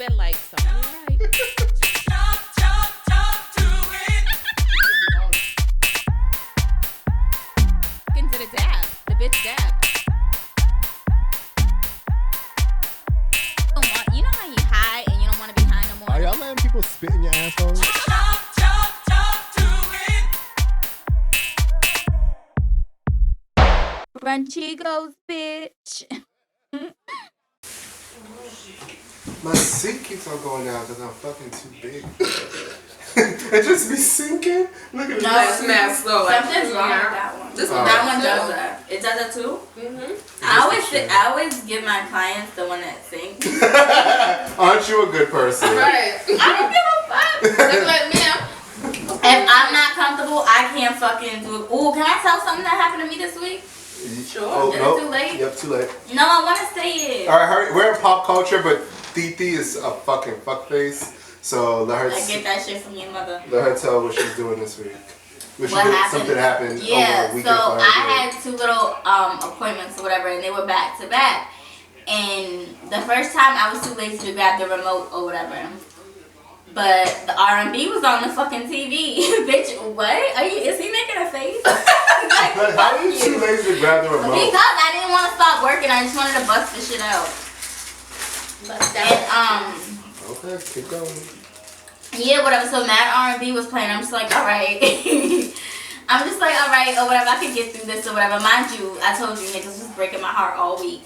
spit like somebody right. Into the dab. The bitch dab. You know how you high and you don't want to be high no more? Are y'all letting people spit in your asshole? Brunchigos, bitch. My sink keeps on going down because I'm fucking too big. It just be sinking. Look at it. No, it smells slow. Like, something's wrong with that one. That one does that. It does that too? Mm-hmm. I always give my clients the one that sinks. Aren't you a good person? Right. I don't give a fuck. They're like, ma'am. If I'm not comfortable, I can't fucking do it. Ooh, can I tell something that happened to me this week? Sure. Oh, Is it nope. too late? Yep, too late. No, I want to say it. All right, hurry. We're in pop culture, but Titi is a fucking fuckface. So let her. I get that shit from your mother. Let her tell what she's doing this week. What happened? Something happened. Yeah, over a weekend so for her I day. had 2 little appointments or whatever, and they were back to back. And the first time I was too lazy to grab the remote or whatever. But the R&B was on the fucking TV. Bitch, what? Is he making a face? Like, But how are you too lazy to grab the remote? because I didn't want to stop working. I just wanted to bust the shit out. And Okay, keep going. yeah, whatever. So Mad R&B was playing. I'm just like, all right. I'm just like, all right, or whatever. I could get through this or whatever. Mind you, I told you niggas was breaking my heart all week.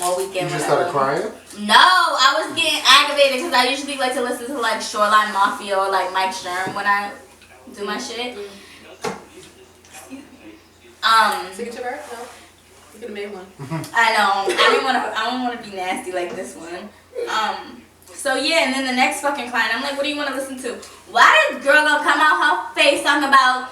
All weekend. You just whatever. started crying? No, I was getting aggravated because I usually like to listen to like Shoreline Mafia or like Mike Sherm when I do my shit. Signature bird? No. You could have made one. I know. I don't want to be nasty like this one. So yeah, and then the next fucking client, I'm like, what do you want to listen to? Why this girl gonna come out her face talking about,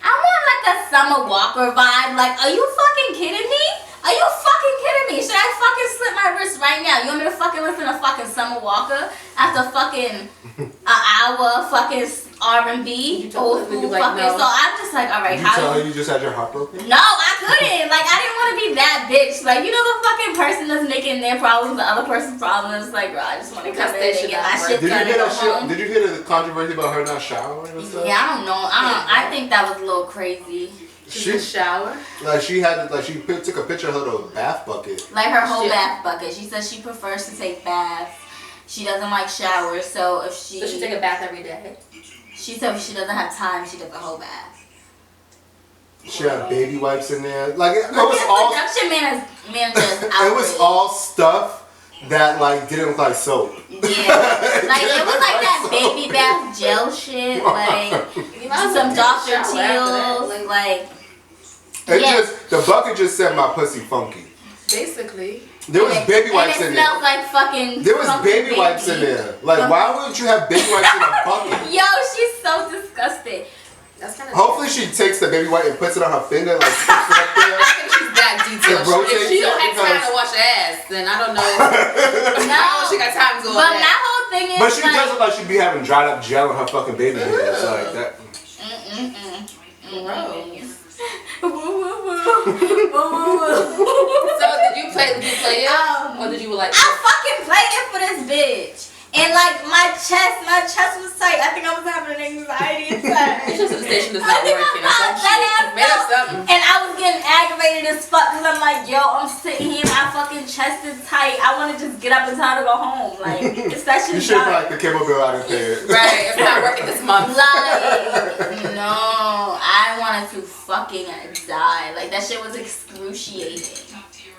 I want like a Summer Walker vibe? Like, are you fucking kidding me? Are you fucking kidding me? Should I fucking slit my wrist right now? You want me to fucking listen to fucking Summer Walker after fucking an hour fucking R&B? Old school like, fucking. no. So I'm just like, all right, Did you tell her you just had your heart broken? No, I couldn't. Like, I didn't want to be that bitch. Like, you know the fucking person that's making their problems the other person's problems. Like, bro, I just want to come in and get my shit done and go home. Did you hear the controversy about her not showering and stuff? Yeah, I don't know. I think that was a little crazy. She shower? Like she took a picture of her with a bath bucket. Like her whole bath bucket. She says she prefers to take baths. She doesn't like showers. So if she... So she take a bath every day? She said if she doesn't have time, she does a whole bath. She had baby wipes in there. Like it Look was at all... production manager's It was all stuff that like didn't look like soap. Yeah. Like it was like that baby bath gel shit. Like some Dr. Teal's. Like... The bucket just said my pussy funky. Basically. There was baby wipes in and it there. smelled like fucking... There was baby wipes in there. Like, why wouldn't you have baby wipes in a bucket? Yo, she's so disgusted. That's kind of... Hopefully she takes the baby wipe and puts it on her finger, like sticks it up there. I think she's that detailed. If she don't have time to wash her ass, then I don't know. No. She got time to go But my whole thing is But she does look like she'd be having dried up gel in her fucking baby hairs. Like that. So did you play it? Or did you like... I fucking played it for this bitch. And like my chest was tight. I think I was having an anxiety attack. It's just the station is not working or some shit. Made up something. And I was getting aggravated as fuck because I'm like, yo, I'm sitting here, my fucking chest is tight. I want to just get up and time to go home. Like, it's that shit. You should like the cable bill out of there. Right, it's not working this month. Like, no, I wanted to fucking die. Like, that shit was excruciating.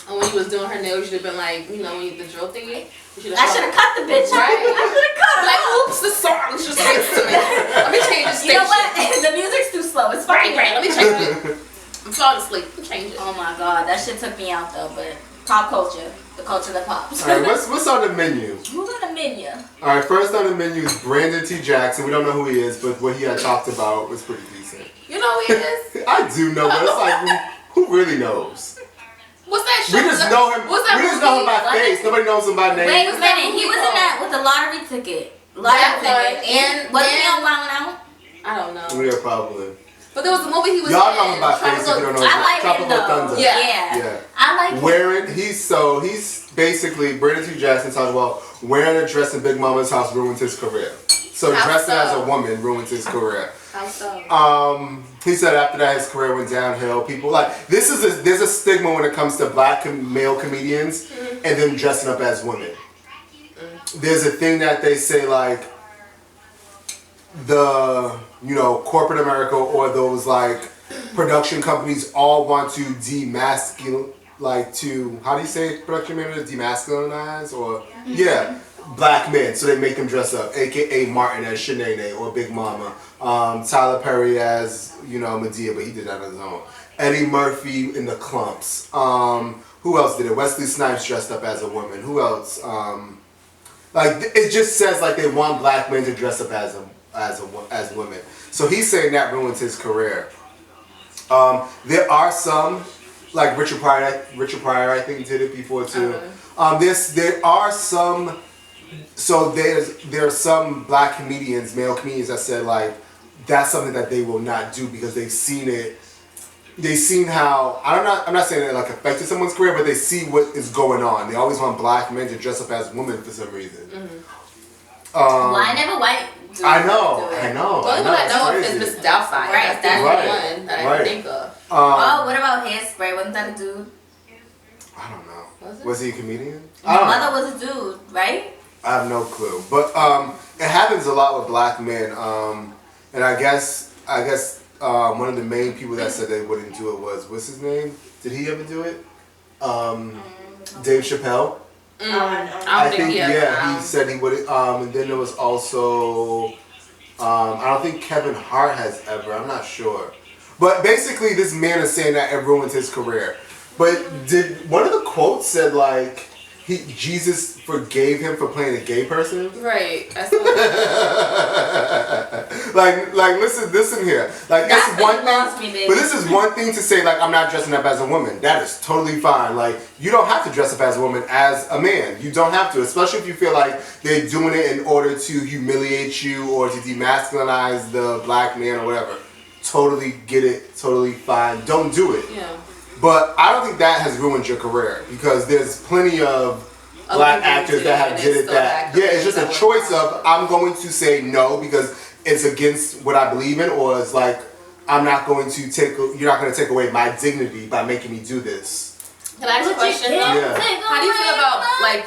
And when you was doing her nails, you should have been like, you know, when you the drill thingy. I should have cut the bitch. Right. I should have cut her. Like, oops, the song just gets to me. Let me change the station. You know what? The music's too slow. It's fucking Right, let me change it. I'm falling asleep. Let me change it. Oh my god, that shit took me out though, but pop culture. The culture that pops. Alright, what's on the menu? Who's on the menu? Alright, first on the menu is Brandon T. Jackson. We don't know who he is, but what he had talked about was pretty decent. You know who he is? I do know, but it's like, who really knows? What's that show? We just know him. What's that We just know him by face. Nobody knows him by name. Wait a minute, he was in that with the lottery ticket. Lottery ticket. And was he on Wild Out? I don't know. Yeah, probably. But there was a movie he was Y'all in. know about trying Face to if you look- don't know. I like Tropical him though. Thunder. Yeah. I like him. Wearing he's basically Brandon T. Jackson talking about wearing a dress in Big Mama's house ruins his career. So How dressing so? as a woman ruins his career. How so? He said after that his career went downhill. People like there's a stigma when it comes to black male comedians and them dressing up as women. There's a thing that they say like the corporate America or those like production companies all want to demasculinize, like to how do you say production managers demasculinize or black men, so they make them dress up, aka Martin as Shanae or Big Mama, Tyler Perry as Medea, but he did that on his own. Eddie Murphy in the Clumps. Who else did it? Wesley Snipes dressed up as a woman. Who else? Like it just says like they want black men to dress up as women. So he's saying that ruins his career. There are some like Richard Pryor I think did it before too. There are some. So there are some black comedians, male comedians that said like that's something that they will not do because they've seen it. They've seen how I'm not saying it like affected someone's career, but they see what is going on. They always want black men to dress up as women for some reason. Why never white? I know. The only one I know of is Miss Doubtfire. Right, That's the right, only one that I can think of. What about Hairspray? Wasn't that a dude? I don't know. Was it? Was he a comedian? His mother was a dude, right? I have no clue, but it happens a lot with black men, and I guess one of the main people that said they wouldn't do it was what's his name? Did he ever do it? Dave Chappelle. I don't think he said he would. And then there was also I don't think Kevin Hart has ever. I'm not sure, but basically this man is saying that it ruins his career. But did one of the quotes said like Jesus forgave him for playing a gay person? Right. That's like listen here. Like That's that's one lost thing. me, baby. But this is one thing to say like I'm not dressing up as a woman. That is totally fine. Like you don't have to dress up as a woman as a man. You don't have to, especially if you feel like they're doing it in order to humiliate you or to demasculinize the black man or whatever. Totally get it. Totally fine. Don't do it. Yeah. But I don't think that has ruined your career because there's plenty of black actors that have did it that it's just a choice of I'm going to say no because it's against what I believe in, or it's like you're not going to take away my dignity by making me do this. Can I ask a question? Yeah. How do you feel about like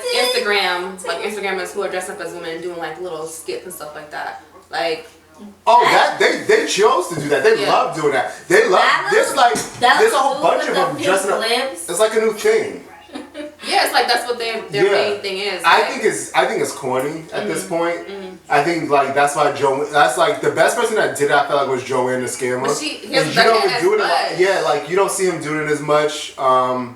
Instagrammers who are dressed up as women and doing like little skits and stuff like that? Like they chose to do that. They love doing that. They love there's a whole bunch of them dressing up. It's like a new thing. yeah, it's like that's what their main thing is. I think it's corny at this point. I think like that's why that's like the best person that did it, I felt like was Joanne the Scammer. But you don't do it a lot. Yeah, like you don't see him doing it as much. I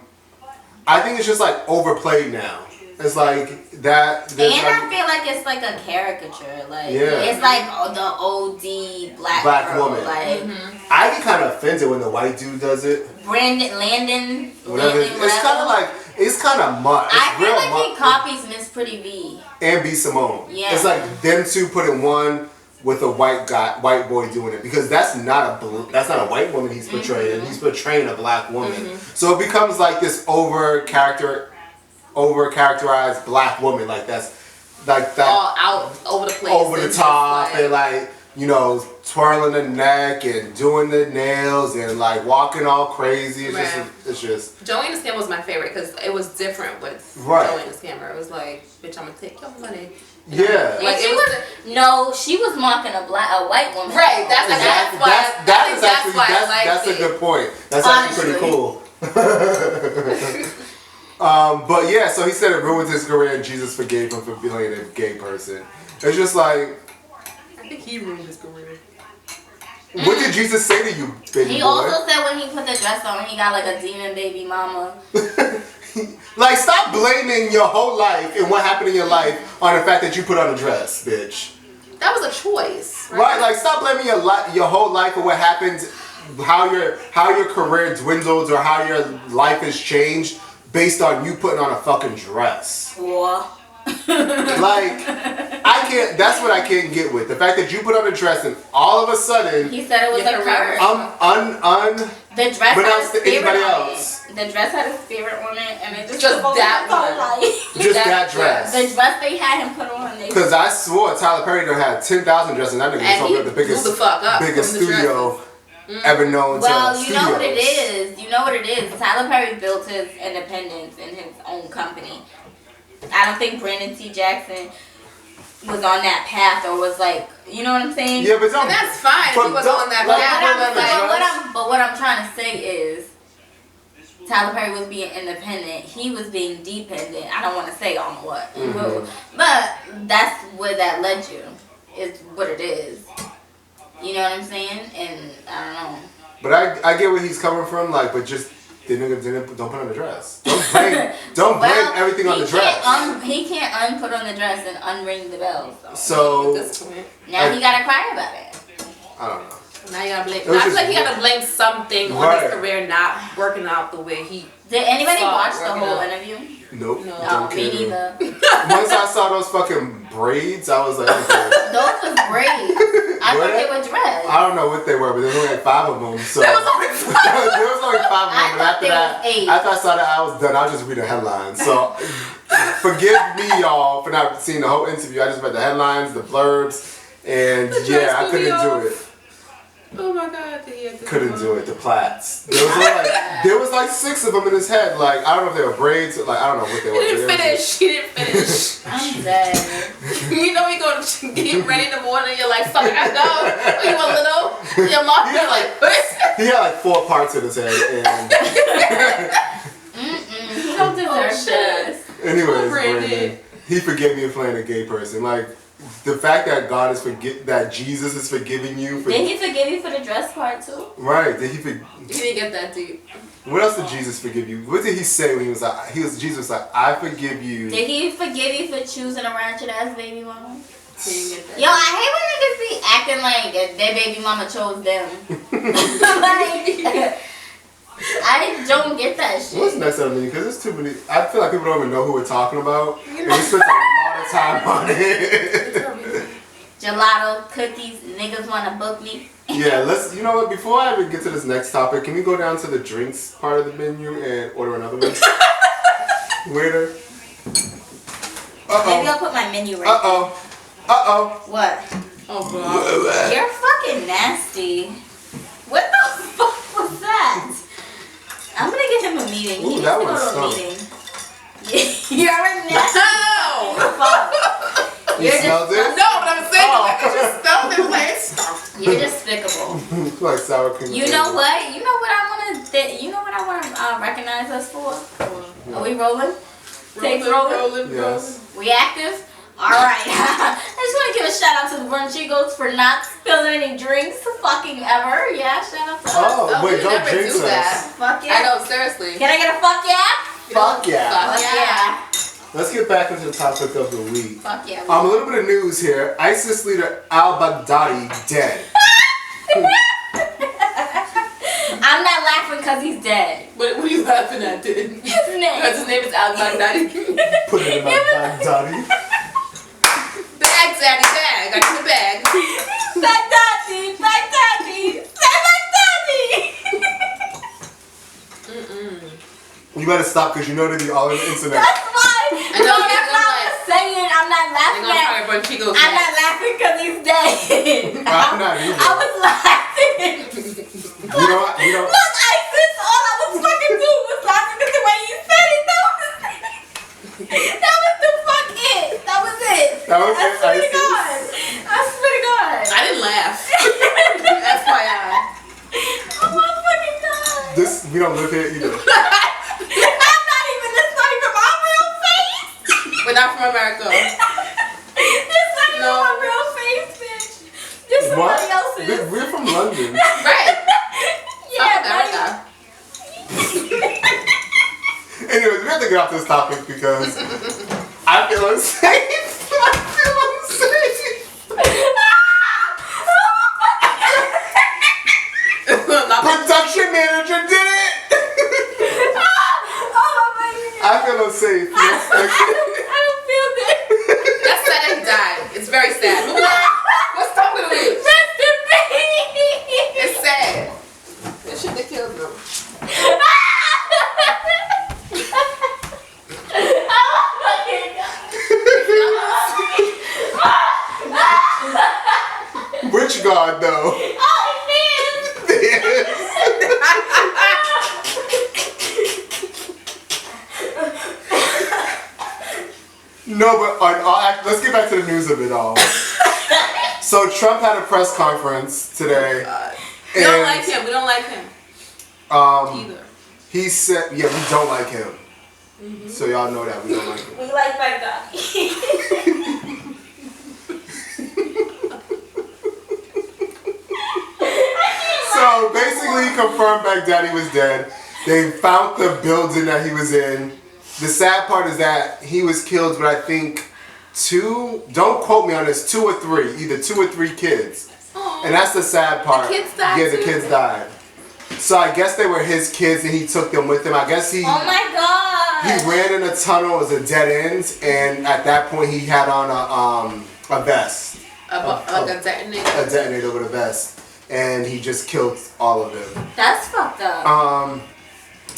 think it's just like overplayed now. It's like that. And I feel like it's like a caricature. Like it's like the OD black girl. woman. Like I get kind of offended when the white dude does it. Landon. Whatever. It's kind of much. I feel like he copies Miss Pretty V and B Simone. Yeah. It's like them two put in one with a white boy doing it because that's not a white woman he's portraying. He's portraying a black woman. So it becomes like this over characterized black woman like that all out over the place, over the top and like twirling the neck and doing the nails and like walking all crazy. It's just Joanne the Scammer was my favorite because it was different with Joanne the Scammer. It was like, bitch, I'm gonna take your money. Yeah. Like she was mocking a white woman. Right. That's a good point. That's actually pretty cool. But yeah, so he said it ruined his career and Jesus forgave him for being a gay person. It's just like I think he ruined his career. What did Jesus say to you, baby He boy? also said when he put the dress on, he got like a demon baby mama. Like, stop blaming your whole life and what happened in your life on the fact that you put on a dress, bitch. That was a choice, right? Like, stop blaming your whole life for what happened, how your career dwindled or how your life has changed based on you putting on a fucking dress. Well. Like, I can't. That's what I can't get with the fact that you put on a dress and all of a sudden, He said it was a curse. The The dress had his to favorite anybody on else. it. The dress had his favorite on it, and it just Just took over that his whole one. life. Just that dress. The dress they had him put on. Because I swore Tyler Perry done had 10,000 dresses, and that nigga And was he over the biggest, blew the fuck up biggest from the studio ever known Well, to you know what it studios. is. You know what it is. Tyler Perry built his independence in his own company. I don't think Brandon T. Jackson was on that path or was like, you know what I'm saying? Yeah, but don't. And that's fine if But he was don't- on that like, path. But what I'm trying to say is, Tyler Perry was being independent. He was being dependent. I don't want to say on what, but that's where that led you. Is what it is. You know what I'm saying? And I don't know. But I get where he's coming from, like, but just the nigga don't put on the dress. Don't blame everything on the dress. He can't unput on the dress and unring the bell. So At this point. Now he gotta cry about it. I don't know. Now you gotta blame. It was I feel just- like you gotta blame something on Right. his career not working out the way he. Did anybody Saw watch it the working whole out. interview? Nope. No. No, Don't me care. neither. Once I saw those fucking braids, I was like, okay. Those was great. I thought they were dressed. I don't know what they were, but there was only like 5 of them. So There was only 5. there was only 5 of them. I And thought after there that, was 8. after I saw that, I was done. I was just reading the headlines. So forgive me, y'all, for not seeing the whole interview. I just read the headlines, the blurbs, and The dress yeah, I threw me couldn't do off. it. Oh my god, yeah, Couldn't do it. The plaits. There was like 6 of them in his head. Like I don't know if they were braids. Like I don't know what they were. He didn't finish. He didn't finish. I'm dead. You know, you go to get ready in the morning. You're like, fuck, I go. You a little. Your mom Yeah, is like, what? He had like 4 parts in his head. And He don't deserve shit. this. anyways, Brandon. Brandon, he forgave me for playing a gay person. Like the fact that God is that Jesus is forgiving you. Did he forgive you for the dress part too? Right? Did he? He didn't get that deep. What else did Jesus forgive you? What did he say when he was like? Jesus was like, I forgive you. Did he forgive you for choosing a ratchet ass baby mama? He didn't get that. Yo, I hate when niggas be acting like their baby mama chose them. Like, I don't get that shit. What's next on me? Because there's too many. I feel like people don't even know who we're talking about. And we spent a lot of time on it. Gelato, cookies, niggas wanna book me. Yeah, let's. You know what? Before I even get to this next topic, can we go down to the drinks part of the menu and order another one? Waiter. Maybe I'll put my menu right. What? Oh god. You're fucking nasty. What the fuck was that? I'm gonna get him a meeting. Ooh, He needs that to one go to a stunk. meeting. You're a nasty No! fuck. You You're smelled it? No, but I'm saying Oh. like, it just smelled. It was like, it stunk. You're despicable. Like sour cream. You know what? You know what I wanna. You know what I wanna recognize us for? Are we rolling? Takes rolling. Yes. We active? Alright. I just want to give a shout out to the Brunchigos for not spilling any drinks fucking ever. Yeah, shout out to us. Oh, wait, we don't never jinx do us. that. Fuck yeah. I know, seriously. Can I get a fuck yeah? Fuck yeah. Fuck yeah. Let's get back into the topic of the week. Fuck yeah. A little bit of news here. ISIS leader al-Baghdadi dead. I'm not laughing because he's dead. What are you laughing at, dude? His name. Because his name is Al-Baghdadi. Put it in my Baghdadi. Bag, daddy, bag. I need the bag. Baghdadi. Baghdadi. Say Baghdadi. You better stop because you know they be all on the internet. That's why. I know, No, yeah, that's not what I'm saying. I'm not They're laughing gonna at. try to Brunchigos. I'm not laughing because he's dead. I'm not either. I was laughing. You know what? You know. Look, ISIS, all I was fucking doing was laughing at the way you said it. That was the fuck it. That was it. That was I it, swear to ISIS? God. I swear to God. I didn't laugh. That's why Oh my fucking God. This we don't live here either. That's not even my real face. We're not from America. That's not even my real face, bitch. This is What? somebody else's. We're from London. Right. Yeah, America. Anyways, we have to get off this topic because I feel unsafe. I feel unsafe. Production manager did it. Oh my God. I feel unsafe. I don't feel good. God, though. Oh, No, but let's get back to the news of it all. So Trump had a press conference today. We don't like him. We don't like him. Either. He said, yeah, we don't like him. Mm-hmm. So y'all know that we don't like him. We like Baghdadi. So basically, he confirmed Baghdadi was dead. They found the building that he was in. The sad part is that he was killed with, I think, don't quote me on this, 2 or 3, either 2 or 3 kids. Aww. And that's the sad part. The kids died. Yeah, the kids died. So I guess they were his kids and he took them with him. I guess he... Oh my God! He ran in a tunnel, it was a dead end, and at that point he had on a vest. Like a detonator? A detonator with a vest. And he just killed all of them. That's fucked up.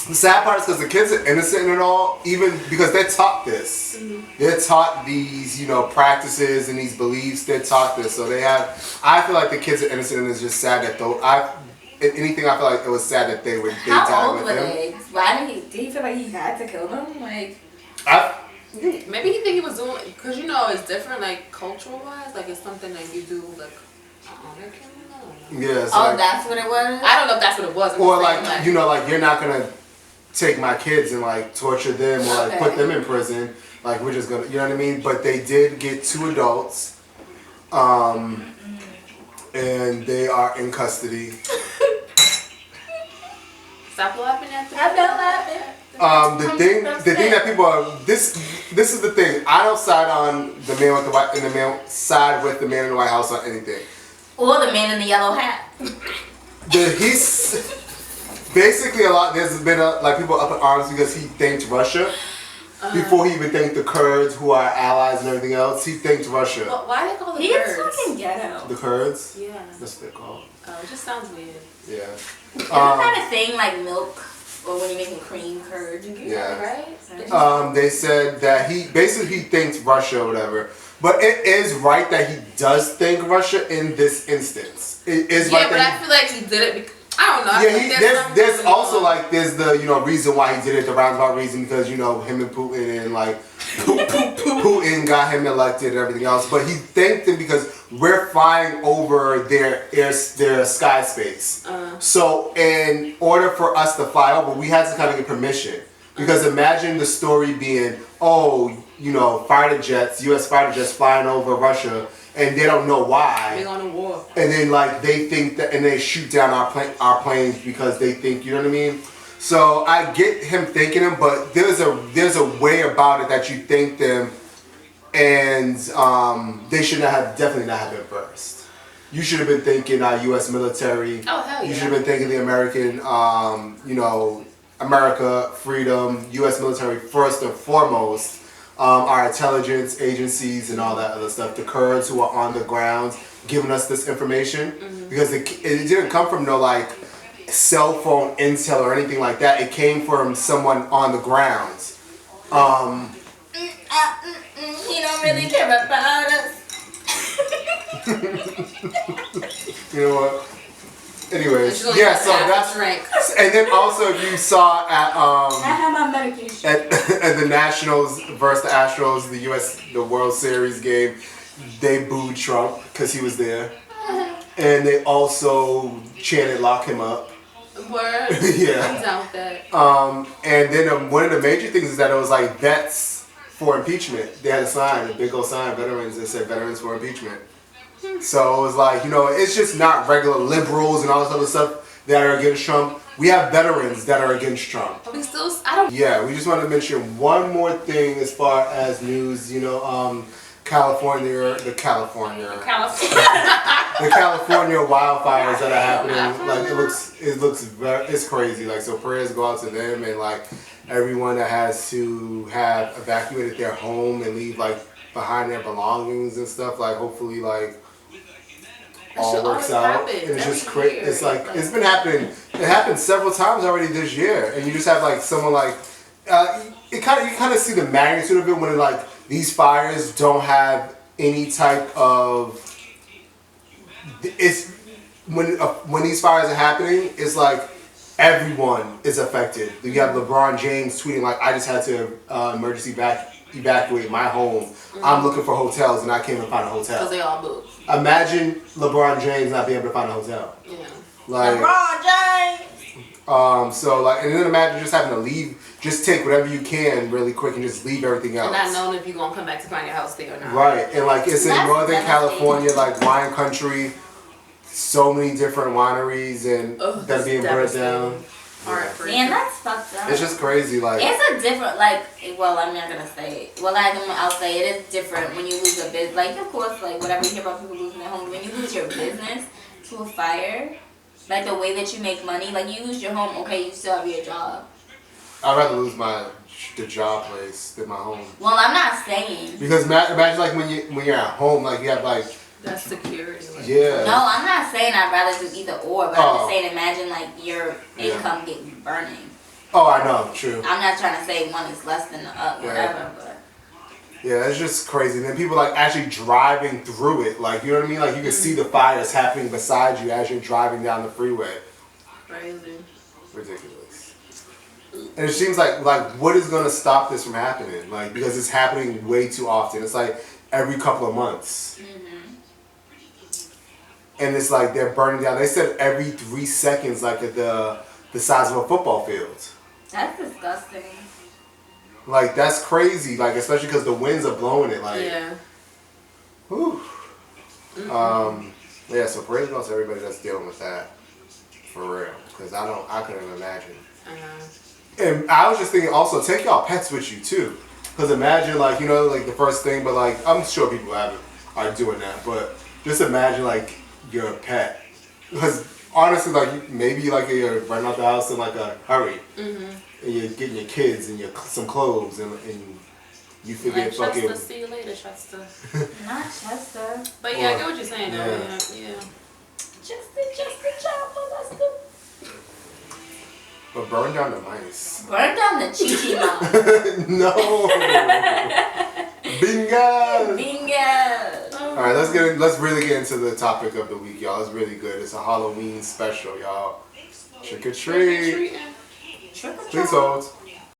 The sad part is because the kids are innocent and all, even because they're taught this. Mm-hmm. They're taught these, practices and these beliefs. They're taught this. So I feel like the kids are innocent and it's just sad that anything I feel like it was sad that they died with him. How old were they? Why did he feel like he had to kill them? Like, maybe he think he was doing, because it's different, like cultural wise, like it's something that you do like honor killing. Yeah. That's what it was. I don't know if that's what it was. Or like you're not gonna take my kids and like torture them or like put them in prison. Like we're just gonna, you know what I mean? But they did get 2 adults, and they are in custody. Stop laughing at them. I'm not laughing. The thing that people are this is the thing. I don't side on the man with the white and the man side with the man in the White House on anything. Or the man in the yellow hat. He's basically there's been people up in arms because he thanked Russia before he even thanked the Kurds who are allies and everything else. He thanked Russia. Well, why do they call the He's Kurds? fucking ghetto. The Kurds? Yeah. That's what they're called. Oh, it just sounds weird. Yeah. Isn't that a thing like milk or when you're making cream curd? Yeah. Right? They said that he thanked Russia or whatever. But it is right that he does thank Russia in this instance. It is right but I feel like he did it because, I don't know. Yeah, there's also there's the reason why he did it, the roundabout reason, because him and Putin and Putin got him elected and everything else. But he thanked them because we're flying over their sky space. So in order for us to fly over, we had to kind of get permission. Because imagine the story being, fighter jets, U.S. fighter jets flying over Russia, and they don't know why. They're going to war. And then they think that, and they shoot down our planes because they think, you know what I mean? So I get him thanking them, but there's a way about it that you thank them, and they should definitely not have been first. You should have been thanking our U.S. military. Oh, hell yeah. You should have been thanking the American, America, freedom, U.S. military first and foremost. Our intelligence agencies and all that other stuff. The Kurds who are on the ground giving us this information. Mm-hmm. Because it didn't come from no cell phone intel or anything like that. It came from someone on the ground. He don't really care about us. You know what? Anyways, so that's drink. And then also if you saw at I have my medication. at the Nationals versus the Astros, the World Series game, they booed Trump because he was there, and they also chanted "Lock him up." Word. Yeah. I'm down with that. And then one of the major things is that it was vets for impeachment. They had a sign, a big old sign, veterans. That said "Veterans for impeachment." So it was it's just not regular liberals and all this other stuff that are against Trump. We have veterans that are against Trump. But we still, I don't. Yeah, we just want to mention one more thing as far as news. California wildfires that are happening. It's crazy. So prayers go out to them and everyone that has to have evacuated their home and leave behind their belongings and stuff. Hopefully all works out. And it's just crazy. It's it's been happening. It happened several times already this year, and you just have someone you kind of see the magnitude of it when these fires don't have any type of it's when these fires are happening, it's like everyone is affected. You have LeBron James tweeting like, "I just had to emergency evacuate my home. I'm looking for hotels and I can't even find a hotel." Because they all moved. Imagine LeBron James not being able to find a hotel. Yeah. Like, LeBron James. So like, and then imagine just having to leave. Just take whatever you can really quick and just leave everything else. And not knowing if you're going to come back to find your house there or not. Right, and like it's in That's Northern devastating. California, like wine country, so many different wineries and that are being burnt down. Heartbreaking. And that's fucked up. It's just crazy, like. It's a different, like, well, I'm not gonna say, well, I'll say it is different when you lose a business. Like, of course, like, whatever you hear about people losing their homes, when you lose your business to a fire, like, the way that you make money, like, you lose your home, okay, you still have your job. I'd rather lose the job place than my home. Well, I'm not saying. Because imagine like when you're at home, like you have like. That's security. Like, Yeah. No, I'm not saying I'd rather do either or, but I'm just saying imagine, like, your Yeah. income getting burning. Oh, I know, true. I'm not trying to say one is less than the other, whatever, but. Yeah, it's just crazy. And then people like actually driving through it, like you know what I mean. Like you can see the fires happening beside you as you're driving down the freeway. Crazy. Ridiculous. And it seems like what is gonna stop this from happening? Like because it's happening way too often. It's like every couple of months. And it's like they're burning down. They said every 3 seconds, like at the size of a football field. That's disgusting. Like that's crazy. Like especially because the winds are blowing it. Like, Yeah. whew. Yeah. So praise God to everybody that's dealing with that, for real. Because I couldn't even imagine. And I was just thinking, also take y'all pets with you too. Because imagine like like the first thing, but like I'm sure people are doing that. But just imagine like your pet. Because honestly, like maybe like you're running out the house in like a hurry. And you're getting your kids and some clothes and you forget Like fucking. Chester, see you later, Chester. Not Chester. But yeah, I get what you're saying though. Yeah. Yeah. Chester, Chester. But burn down the mice. Burn down the Chi-Chi mom. No. Bingo. Bingo. All right, let's really get into the topic of the week, y'all. It's really good. It's a Halloween special, y'all. Trick or treat. Trick or treating. Trick or treat. Please hold.